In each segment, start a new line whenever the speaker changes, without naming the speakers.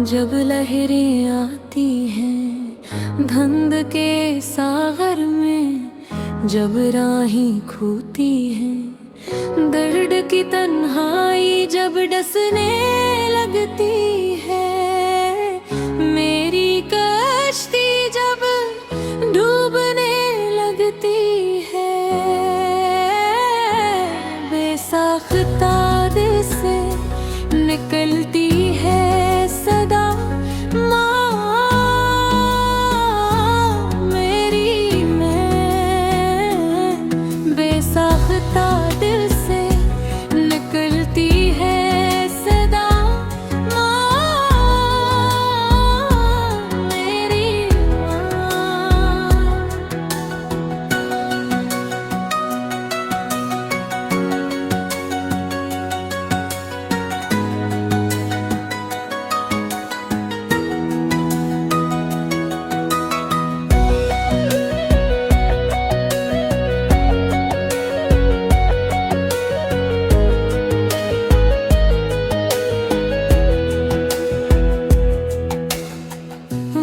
जब लहरें आती हैं धुंध के सागर में, जब राहें खोती हैं, दर्द की तन्हाई जब डसने लगती है, मेरी कश्ती जब डूबने लगती है, बेसाख्ता दिल से निकलती है सदा माँ मेरी। मैं बेसाख्ता दिल से निकलती है सदा माँ मेरी माँ।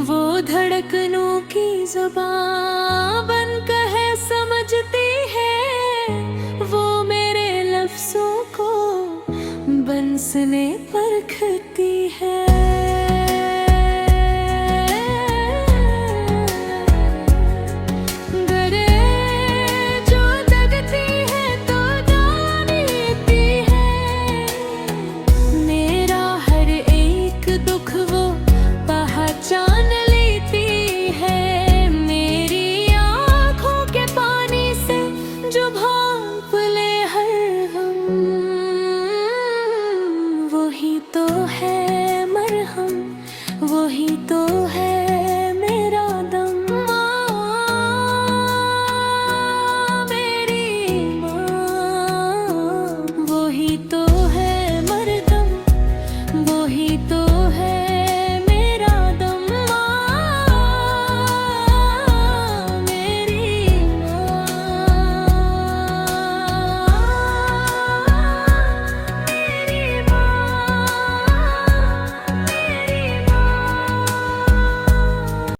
वो धड़कनों की ज़ुबान बन कहे समझती है, वो मेरे लफ्ज़ों को बंसने परखती है।